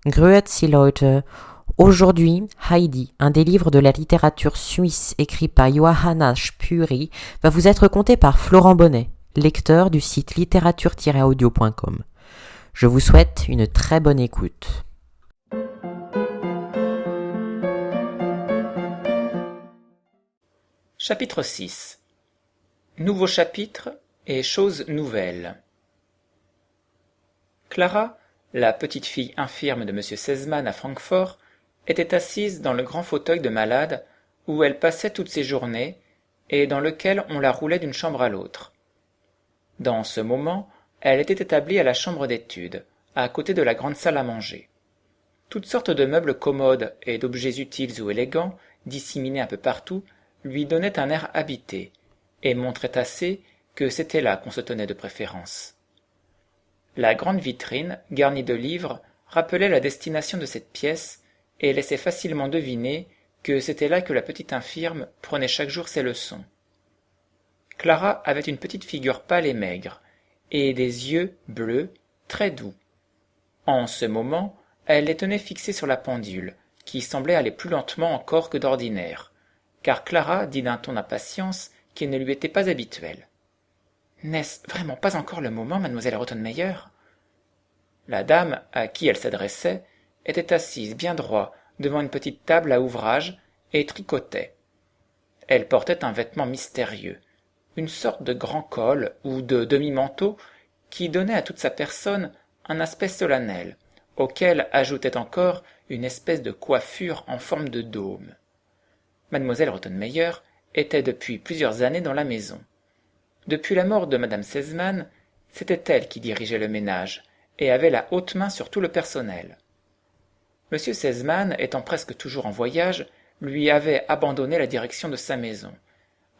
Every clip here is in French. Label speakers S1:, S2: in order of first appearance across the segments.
S1: Grüezi Leute. Aujourd'hui, Heidi, un des livres de la littérature suisse écrit par Johanna Spüri, va vous être conté par Florent Bonnet, lecteur du site littérature-audio.com. Je vous souhaite une très bonne écoute.
S2: Chapitre 6. Nouveau chapitre et choses nouvelles. Clara, la petite fille infirme de M. Sesemann à Francfort, était assise dans le grand fauteuil de malade où elle passait toutes ses journées et dans lequel on la roulait d'une chambre à l'autre. Dans ce moment, elle était établie à la chambre d'études, à côté de la grande salle à manger. Toutes sortes de meubles commodes et d'objets utiles ou élégants, disséminés un peu partout, lui donnaient un air habité, et montraient assez que c'était là qu'on se tenait de préférence. La grande vitrine, garnie de livres, rappelait la destination de cette pièce, et laissait facilement deviner que c'était là que la petite infirme prenait chaque jour ses leçons. Clara avait une petite figure pâle et maigre, et des yeux bleus, très doux. En ce moment, elle les tenait fixés sur la pendule, qui semblait aller plus lentement encore que d'ordinaire, car Clara dit d'un ton d'impatience qui ne lui était pas habituel. « N'est-ce vraiment pas encore le moment, mademoiselle Rottenmeier ?» La dame, à qui elle s'adressait, était assise bien droit devant une petite table à ouvrage et tricotait. Elle portait un vêtement mystérieux, une sorte de grand col ou de demi-manteau qui donnait à toute sa personne un aspect solennel, auquel ajoutait encore une espèce de coiffure en forme de dôme. Mademoiselle Rottenmeier était depuis plusieurs années dans la maison. Depuis la mort de madame Sesemann, c'était elle qui dirigeait le ménage et avait la haute main sur tout le personnel. Monsieur Sesemann, étant presque toujours en voyage, lui avait abandonné la direction de sa maison,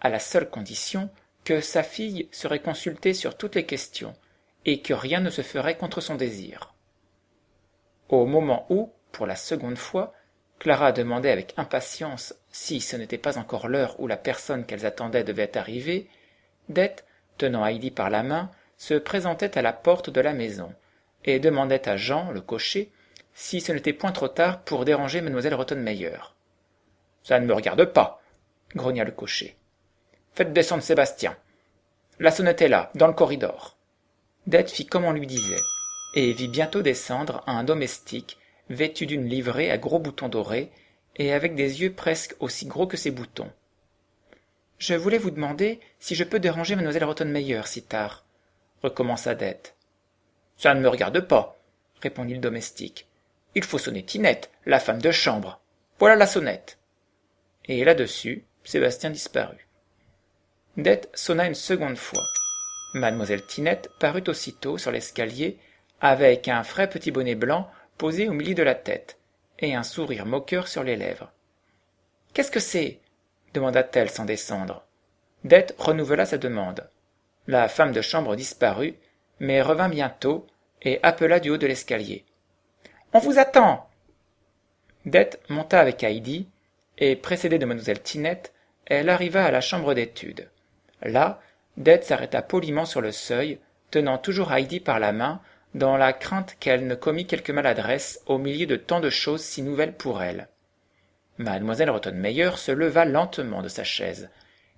S2: à la seule condition que sa fille serait consultée sur toutes les questions et que rien ne se ferait contre son désir. Au moment où, pour la seconde fois, Clara demandait avec impatience si ce n'était pas encore l'heure où la personne qu'elles attendaient devait arriver, Dete, tenant Heidi par la main, se présentait à la porte de la maison et demandait à Jean, le cocher, si ce n'était point trop tard pour déranger mademoiselle Rottenmeier. « Ça ne me regarde pas, » grogna le cocher. « Faites descendre Sébastien. La sonnette est là, dans le corridor. » Dete fit comme on lui disait, et vit bientôt descendre un domestique vêtu d'une livrée à gros boutons dorés et avec des yeux presque aussi gros que ses boutons. « Je voulais vous demander si je peux déranger mademoiselle Rottenmeier si tard, » recommença Dete. « Ça ne me regarde pas, » répondit le domestique. « Il faut sonner Tinette, la femme de chambre. Voilà la sonnette. » Et là-dessus, Sébastien disparut. Dete sonna une seconde fois. Mademoiselle Tinette parut aussitôt sur l'escalier avec un frais petit bonnet blanc posé au milieu de la tête et un sourire moqueur sur les lèvres. « Qu'est-ce que c'est ?» demanda-t-elle sans descendre. Dete renouvela sa demande. La femme de chambre disparut, mais revint bientôt et appela du haut de l'escalier. « On vous attend !» Dete monta avec Heidi, et précédée de mademoiselle Tinette, elle arriva à la chambre d'études. Là, Dete s'arrêta poliment sur le seuil, tenant toujours Heidi par la main, dans la crainte qu'elle ne commît quelque maladresse au milieu de tant de choses si nouvelles pour elle. Mademoiselle Rottenmeier se leva lentement de sa chaise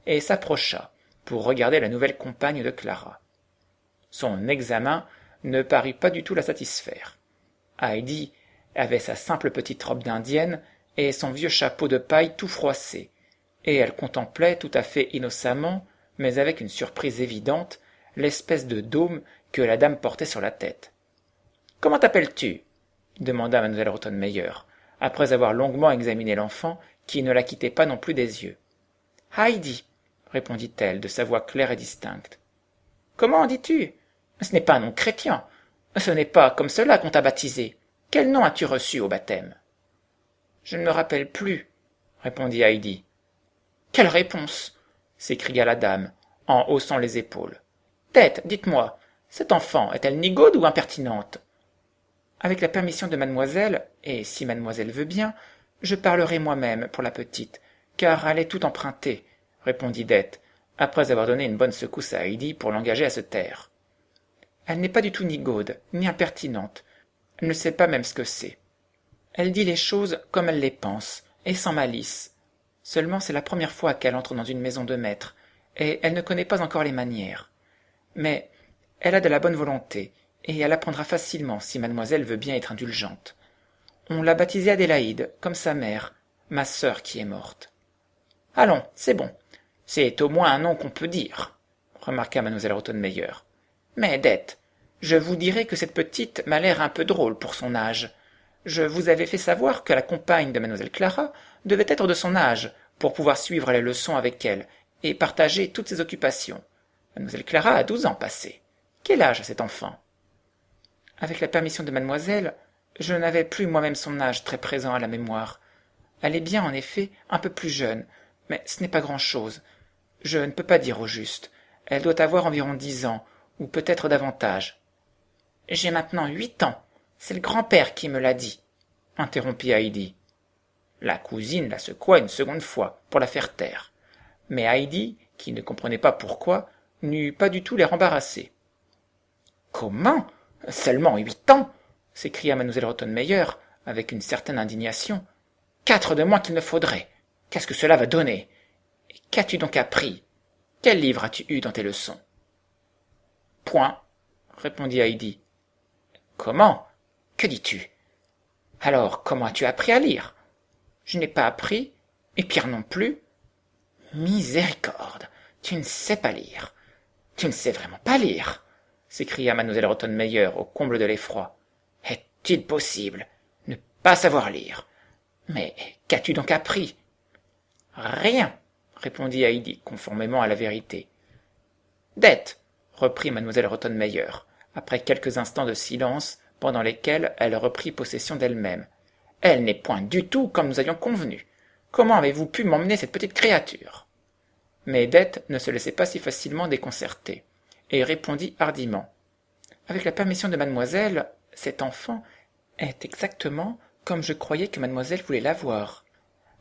S2: et s'approcha pour regarder la nouvelle compagne de Clara. Son examen ne parut pas du tout la satisfaire. Heidi avait sa simple petite robe d'indienne et son vieux chapeau de paille tout froissé, et elle contemplait tout à fait innocemment, mais avec une surprise évidente, l'espèce de dôme que la dame portait sur la tête. « Comment t'appelles-tu » demanda mademoiselle Rottenmeier, après avoir longuement examiné l'enfant, qui ne la quittait pas non plus des yeux. « Heidi, » répondit-elle de sa voix claire et distincte. « Comment dis-tu ? Ce n'est pas un nom chrétien. Ce n'est pas comme cela qu'on t'a baptisé. Quel nom as-tu reçu au baptême ?»« Je ne me rappelle plus, » répondit Heidi. « Quelle réponse !» s'écria la dame, en haussant les épaules. « Dete, dites-moi, cette enfant est-elle nigaude ou impertinente ?» « Avec la permission de mademoiselle, et si mademoiselle veut bien, je parlerai moi-même pour la petite, car elle est tout empruntée, » répondit Dete, après avoir donné une bonne secousse à Heidi pour l'engager à se taire. « Elle n'est pas du tout nigaude, ni impertinente. Elle ne sait pas même ce que c'est. Elle dit les choses comme elle les pense, et sans malice. Seulement c'est la première fois qu'elle entre dans une maison de maître, et elle ne connaît pas encore les manières. Mais elle a de la bonne volonté, et elle apprendra facilement si mademoiselle veut bien être indulgente. On l'a baptisée Adélaïde, comme sa mère, ma sœur qui est morte. Allons, c'est bon. C'est au moins un nom qu'on peut dire, remarqua mademoiselle Rottenmeier. Mais dete, je vous dirai que cette petite m'a l'air un peu drôle pour son âge. Je vous avais fait savoir que la compagne de mademoiselle Clara devait être de son âge, pour pouvoir suivre les leçons avec elle, et partager toutes ses occupations. Mademoiselle Clara a 12 ans passés. Quel âge a cet enfant? Avec la permission de mademoiselle, je n'avais plus moi-même son âge très présent à la mémoire. Elle est bien, en effet, un peu plus jeune, mais ce n'est pas grand-chose. Je ne peux pas dire au juste. Elle doit avoir environ 10 ans, ou peut-être davantage. J'ai maintenant 8 ans. C'est le grand-père qui me l'a dit, interrompit Heidi. La cousine la secoua une seconde fois, pour la faire taire. Mais Heidi, qui ne comprenait pas pourquoi, n'eut pas du tout l'air embarrassé. Comment? Seulement 8 ans? S'écria mademoiselle Rottenmeier, avec une certaine indignation. 4 de moins qu'il ne faudrait. Qu'est-ce que cela va donner? Et qu'as-tu donc appris? Quel livre as-tu eu dans tes leçons? Point, répondit Heidi. Comment? Que dis-tu? Alors, comment as-tu appris à lire? Je n'ai pas appris, et Pierre non plus. Miséricorde, tu ne sais pas lire. Tu ne sais vraiment pas lire, s'écria mademoiselle Rottenmeier au comble de l'effroi. Est-il possible? Ne pas savoir lire? Mais qu'as-tu donc appris? Rien, répondit Heidi, conformément à la vérité. Dete, reprit mademoiselle Rottenmeier, après quelques instants de silence, pendant lesquels elle reprit possession d'elle-même. Elle n'est point du tout comme nous avions convenu. Comment avez-vous pu m'emmener cette petite créature? Mais Dete ne se laissait pas si facilement déconcerter, et répondit hardiment. Avec la permission de mademoiselle, cet enfant est exactement comme je croyais que mademoiselle voulait l'avoir.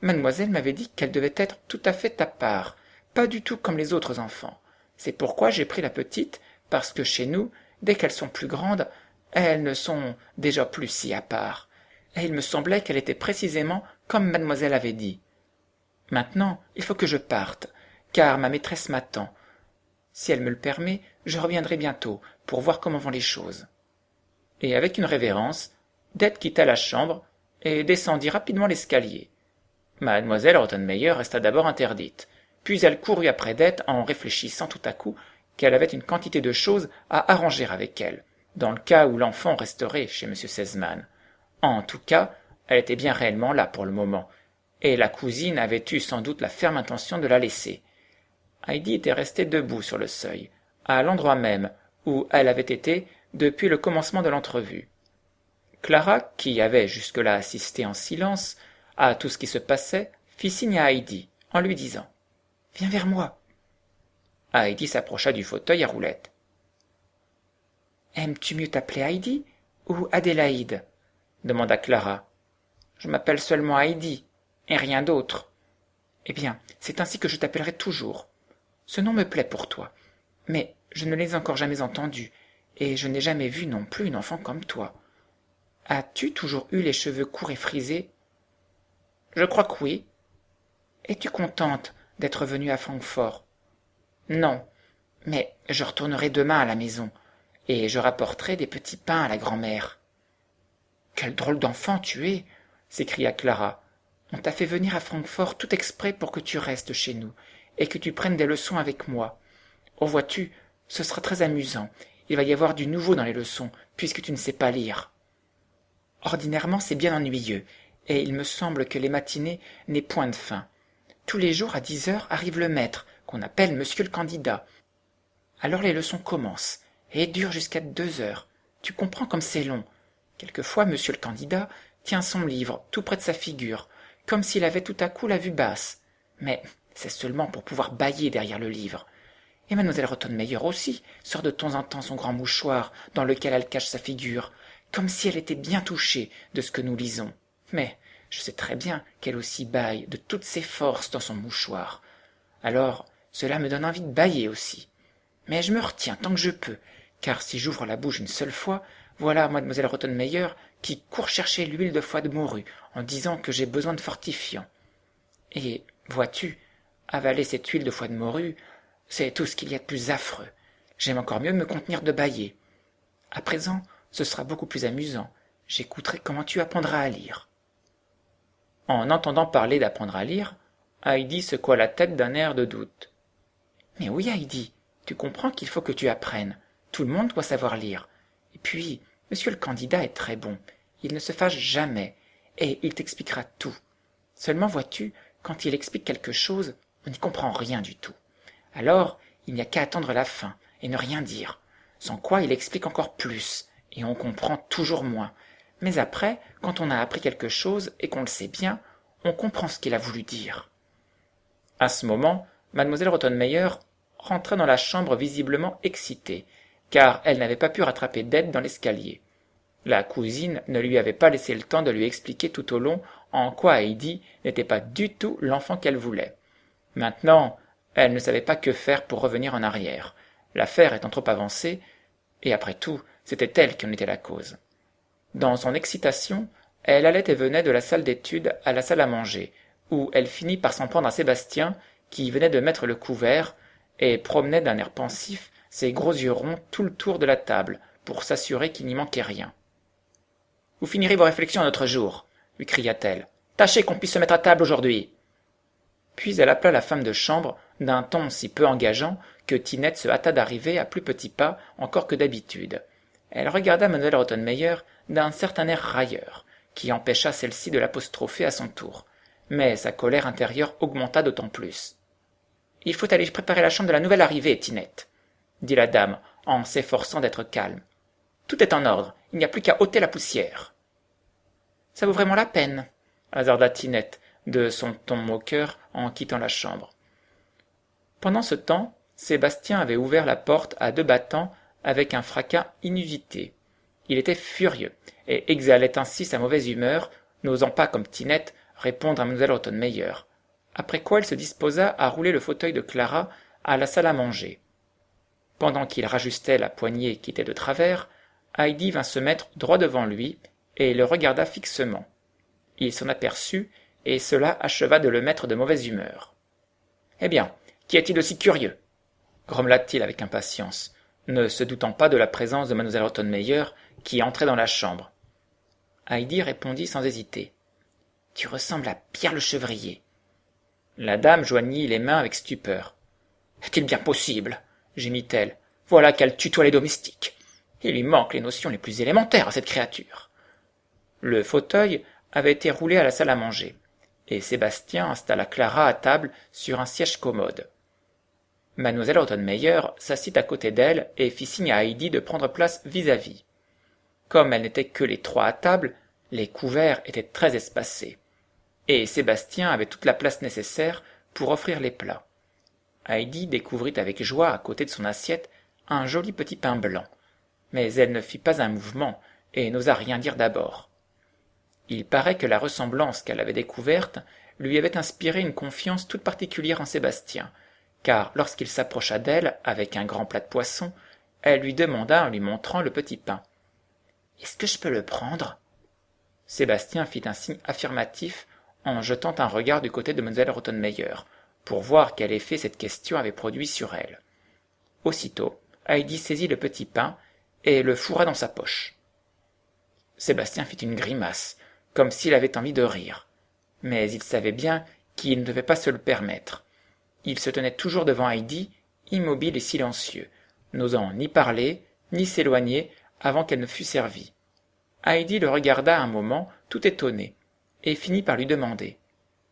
S2: Mademoiselle m'avait dit qu'elle devait être tout à fait à part, pas du tout comme les autres enfants. C'est pourquoi j'ai pris la petite, parce que chez nous, dès qu'elles sont plus grandes, elles ne sont déjà plus si à part. Et il me semblait qu'elle était précisément comme mademoiselle avait dit. Maintenant, il faut que je parte, car ma maîtresse m'attend. Si elle me le permet, je reviendrai bientôt pour voir comment vont les choses. Et avec une révérence, Dete quitta la chambre et descendit rapidement l'escalier. Mademoiselle Rottenmeier resta d'abord interdite, puis elle courut après Dete en réfléchissant tout à coup qu'elle avait une quantité de choses à arranger avec elle, dans le cas où l'enfant resterait chez M. Sesemann. En tout cas, elle était bien réellement là pour le moment, et la cousine avait eu sans doute la ferme intention de la laisser. Heidi était restée debout sur le seuil, à l'endroit même où elle avait été depuis le commencement de l'entrevue. Clara, qui avait jusque-là assisté en silence à tout ce qui se passait, fit signe à Heidi, en lui disant « Viens vers moi ». Heidi s'approcha du fauteuil à roulettes. « Aimes-tu mieux t'appeler Heidi ou Adélaïde ?» demanda Clara. « Je m'appelle seulement Heidi, et rien d'autre. »« Eh bien, c'est ainsi que je t'appellerai toujours. Ce nom me plaît pour toi, mais je ne l'ai encore jamais entendu, et je n'ai jamais vu non plus une enfant comme toi. As-tu toujours eu les cheveux courts et frisés? »« Je crois que oui. »« Es-tu contente d'être venue à Francfort? »« Non, mais je retournerai demain à la maison, et je rapporterai des petits pains à la grand-mère. »« Quel drôle d'enfant tu es !» s'écria Clara. « On t'a fait venir à Francfort tout exprès pour que tu restes chez nous, et que tu prennes des leçons avec moi. Oh, vois-tu, ce sera très amusant. Il va y avoir du nouveau dans les leçons, puisque tu ne sais pas lire. » Ordinairement, c'est bien ennuyeux, et il me semble que les matinées n'aient point de fin. Tous les jours à 10 heures arrive le maître, qu'on appelle monsieur le candidat. Alors les leçons commencent, et durent jusqu'à 2 heures. Tu comprends comme c'est long. Quelquefois, monsieur le candidat tient son livre tout près de sa figure, comme s'il avait tout à coup la vue basse. Mais c'est seulement pour pouvoir bâiller derrière le livre. Et mademoiselle Rottenmeier aussi sort de temps en temps son grand mouchoir dans lequel elle cache sa figure, comme si elle était bien touchée de ce que nous lisons. Mais je sais très bien qu'elle aussi bâille de toutes ses forces dans son mouchoir. Alors cela me donne envie de bâiller aussi. Mais je me retiens tant que je peux, car si j'ouvre la bouche une seule fois, voilà mademoiselle Rottenmeier qui court chercher l'huile de foie de morue en disant que j'ai besoin de fortifiant. Et, vois-tu, avaler cette huile de foie de morue, c'est tout ce qu'il y a de plus affreux. J'aime encore mieux me contenir de bâiller. À présent, ce sera beaucoup plus amusant. J'écouterai comment tu apprendras à lire. » En entendant parler d'apprendre à lire, Heidi secoua la tête d'un air de doute. « Mais oui, Heidi, tu comprends qu'il faut que tu apprennes. Tout le monde doit savoir lire. Et puis, monsieur le candidat est très bon. Il ne se fâche jamais, et il t'expliquera tout. Seulement, vois-tu, quand il explique quelque chose, on n'y comprend rien du tout. Alors, il n'y a qu'à attendre la fin, et ne rien dire. Sans quoi il explique encore plus, et on comprend toujours moins. Mais après, quand on a appris quelque chose et qu'on le sait bien, on comprend ce qu'il a voulu dire. » À ce moment, mademoiselle Rottenmeier rentrait dans la chambre visiblement excitée, car elle n'avait pas pu rattraper d'elle dans l'escalier. La cousine ne lui avait pas laissé le temps de lui expliquer tout au long en quoi Heidi n'était pas du tout l'enfant qu'elle voulait. Maintenant, elle ne savait pas que faire pour revenir en arrière, l'affaire étant trop avancée, et après tout, c'était elle qui en était la cause. Dans son excitation, elle allait et venait de la salle d'études à la salle à manger, où elle finit par s'en prendre à Sébastien, qui venait de mettre le couvert, et promenait d'un air pensif ses gros yeux ronds tout le tour de la table, pour s'assurer qu'il n'y manquait rien. « Vous finirez vos réflexions un autre jour, » lui cria-t-elle. « Tâchez qu'on puisse se mettre à table aujourd'hui. » Puis elle appela la femme de chambre d'un ton si peu engageant que Tinette se hâta d'arriver à plus petits pas encore que d'habitude. Elle regarda mademoiselle Rottenmeier d'un certain air railleur, qui empêcha celle-ci de l'apostropher à son tour, mais sa colère intérieure augmenta d'autant plus. « Il faut aller préparer la chambre de la nouvelle arrivée, Tinette, » dit la dame, en s'efforçant d'être calme. « Tout est en ordre, il n'y a plus qu'à ôter la poussière. »« Ça vaut vraiment la peine, » hasarda Tinette, de son ton moqueur en quittant la chambre. Pendant ce temps, Sébastien avait ouvert la porte à deux battants avec un fracas inusité. Il était furieux, et exhalait ainsi sa mauvaise humeur, n'osant pas, comme Tinette, répondre à mademoiselle Rottenmeier. Après quoi il se disposa à rouler le fauteuil de Clara à la salle à manger. Pendant qu'il rajustait la poignée qui était de travers, Heidi vint se mettre droit devant lui et le regarda fixement. Il s'en aperçut, et cela acheva de le mettre de mauvaise humeur. « Eh bien, qu'y a-t-il aussi curieux ?» grommela-t-il avec impatience, ne se doutant pas de la présence de mademoiselle Rottenmeier, qui entrait dans la chambre. Heidi répondit sans hésiter. « Tu ressembles à Pierre le chevrier. » La dame joignit les mains avec stupeur. « Est-il bien possible ?» gémit-elle. « Voilà qu'elle tutoie les domestiques. Il lui manque les notions les plus élémentaires à cette créature. » Le fauteuil avait été roulé à la salle à manger, et Sébastien installa Clara à table sur un siège commode. Mademoiselle Rottenmeier s'assit à côté d'elle et fit signe à Heidi de prendre place vis-à-vis. Comme elles n'étaient que les trois à table, les couverts étaient très espacés, et Sébastien avait toute la place nécessaire pour offrir les plats. Heidi découvrit avec joie à côté de son assiette un joli petit pain blanc, mais elle ne fit pas un mouvement et n'osa rien dire d'abord. Il paraît que la ressemblance qu'elle avait découverte lui avait inspiré une confiance toute particulière en Sébastien, car lorsqu'il s'approcha d'elle avec un grand plat de poisson, elle lui demanda en lui montrant le petit pain. « Est-ce que je peux le prendre ?» Sébastien fit un signe affirmatif en jetant un regard du côté de mademoiselle Rottenmeier, pour voir quel effet cette question avait produit sur elle. Aussitôt, Heidi saisit le petit pain et le fourra dans sa poche. Sébastien fit une grimace, comme s'il avait envie de rire, mais il savait bien qu'il ne devait pas se le permettre. Il se tenait toujours devant Heidi, immobile et silencieux, n'osant ni parler, ni s'éloigner avant qu'elle ne fût servie. Heidi le regarda un moment, tout étonné, et finit par lui demander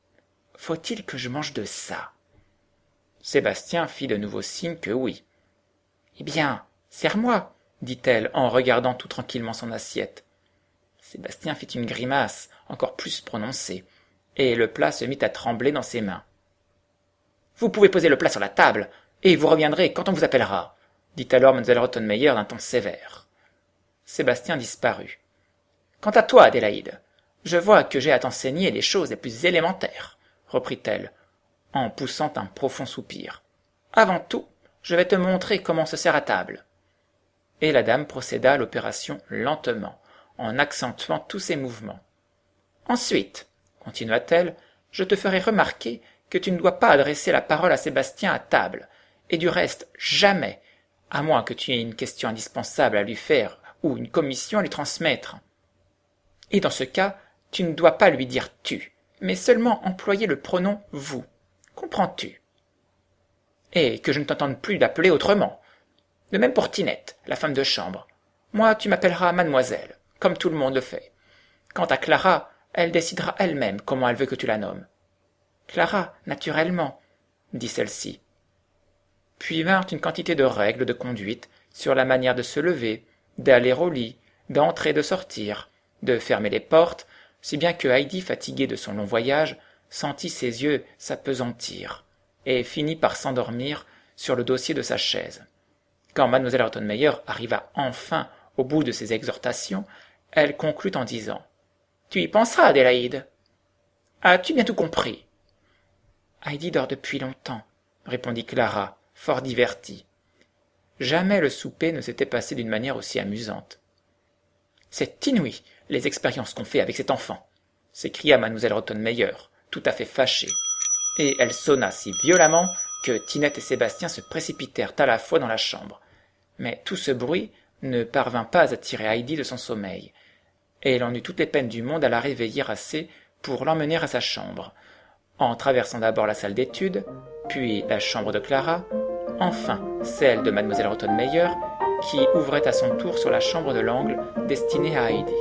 S2: « Faut-il que je mange de ça ?» Sébastien fit de nouveau signe que oui. « Eh bien, sers-moi » dit-elle en regardant tout tranquillement son assiette. Sébastien fit une grimace encore plus prononcée, et le plat se mit à trembler dans ses mains. « Vous pouvez poser le plat sur la table, et vous reviendrez quand on vous appellera, » dit alors mademoiselle Rottenmeier d'un ton sévère. Sébastien disparut. « Quant à toi, Adélaïde, je vois que j'ai à t'enseigner les choses les plus élémentaires, » reprit-elle, en poussant un profond soupir. « Avant tout, je vais te montrer comment on se sert à table. » et la dame procéda à l'opération lentement, en accentuant tous ses mouvements. « Ensuite, continua-t-elle, je te ferai remarquer que tu ne dois pas adresser la parole à Sébastien à table, et du reste, jamais, à moins que tu aies une question indispensable à lui faire ou une commission à lui transmettre. Et dans ce cas, tu ne dois pas lui dire « tu », mais seulement employer le pronom « vous ». Comprends-tu? Et que je ne t'entende plus d'appeler autrement. De même pour Tinette, la femme de chambre. Moi, tu m'appelleras mademoiselle, comme tout le monde le fait. Quant à Clara, elle décidera elle-même comment elle veut que tu la nommes. Clara, naturellement, dit celle-ci. Puis vinrent une quantité de règles de conduite sur la manière de se lever, d'aller au lit, d'entrer et de sortir, de fermer les portes, si bien que Heidi, fatiguée de son long voyage, sentit ses yeux s'appesantir, et finit par s'endormir sur le dossier de sa chaise. Quand mademoiselle Rottenmeier arriva enfin au bout de ses exhortations, elle conclut en disant « Tu y penseras, Adélaïde. As-tu bien tout compris ?» Heidi dort depuis longtemps, répondit Clara, fort divertie. Jamais le souper ne s'était passé d'une manière aussi amusante. C'est inouï, les expériences qu'on fait avec cet enfant, s'écria mademoiselle Rottenmeier, tout à fait fâchée, et elle sonna si violemment que Tinette et Sébastien se précipitèrent à la fois dans la chambre. Mais tout ce bruit ne parvint pas à tirer Heidi de son sommeil, et elle en eut toutes les peines du monde à la réveiller assez pour l'emmener à sa chambre, en traversant d'abord la salle d'études, puis la chambre de Clara, enfin celle de mademoiselle Rottenmeier, qui ouvrait à son tour sur la chambre de l'angle destinée à Heidi.